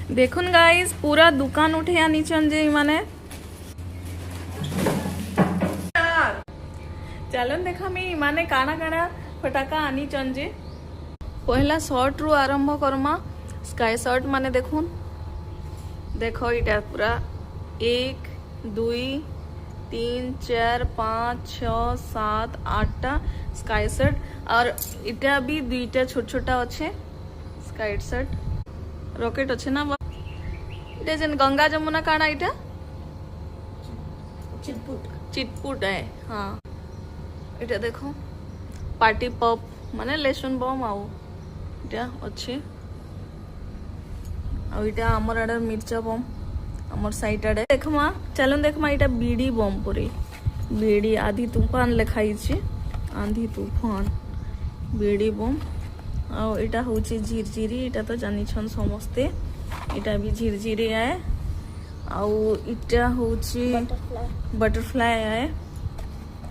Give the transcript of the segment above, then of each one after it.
देखुन गाइस पूरा दुकान उठे आनीचन जे माने चलन देखा मी माने काना काना फटाका आनीचन जे पहला शर्ट रु आरंभ करमा स्काई शर्ट माने देखुन देखो इटा पूरा 1 2 3 4 5 6 7 8टा स्काई शर्ट और इटा भी दुईटा छोट छोटा अच्छे स्काई शर्ट रॉकेट अच्छे ना इटा जन गंगा जमुना काना इटा चिटपुट है हाँ इटा देखो पार्टी पॉप माने लेसन बम आउ इटा अच्छे आ इटा हमर आडे मिर्चा बम हमर साइड आडे देखमा चलन देखमा इटा बीड़ी बम पुरी बीड़ी आधी तूफान लिखाई छे आंधी तूफान बीड़ी बम आ इटा होची झिरझिरी इटा तो जानी छन समस्ते इटा भी झिरझिरी है आ इटा होची बटरफ्लाई है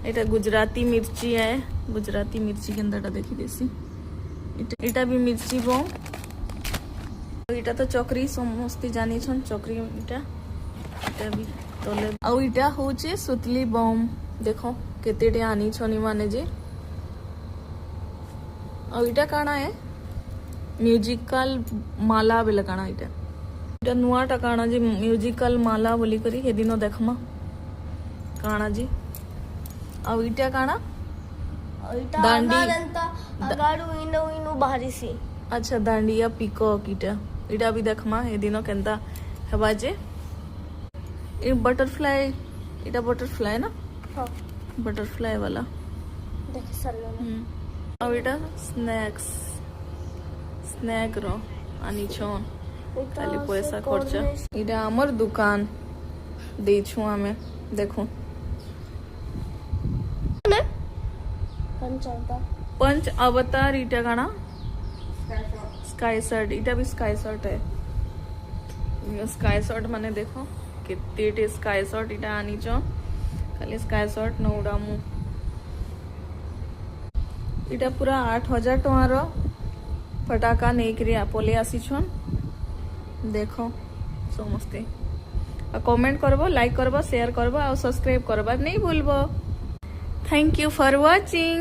इटा गुजराती मिर्ची है गुजराती मिर्ची के अंदर देखी देसी इटा भी मिर्ची बम इटा तो चक्री समस्ते जानी छन चक्री इटा भी तले आ इटा होचे सुतली बम देखो केतेटे आनी छनी माने जे आ इटा काना है म्यूजिकल माला बेले काना इटा नुआटा काना जे म्यूजिकल माला बोली करी हे दिनो देखमा काना जी आ इटा काना दांडी अगाडू इनो इनो बाहरी सी अच्छा दांडिया पिकॉक इटा भी देखमा ए दिनो केंता हेबा जे ए बटरफ्लाई इटा बटरफ्लाई ना हां बटरफ्लाई वाला देखि सल्लो अब इटा स्नैक रो आनी छोन खाली पैसा खर्चा इटा हमर दुकान दे छु हमें देखो पंच अवतार इटा गाना स्काई शर्ट इटा भी स्काई शर्ट है स्काई शर्ट माने देखो कितने स्काई शर्ट इटा आनी छो खाली स्काई शर्ट न उड़ामु इटा पूरा 8000 टंकार फटाका नहीं करी पले आसी छन देखो समस्ते कमेंट करबो लाइक करबो शेयर करबो और सब्सक्राइब करबा नहीं भूलबो थैंक यू फॉर वाचिंग।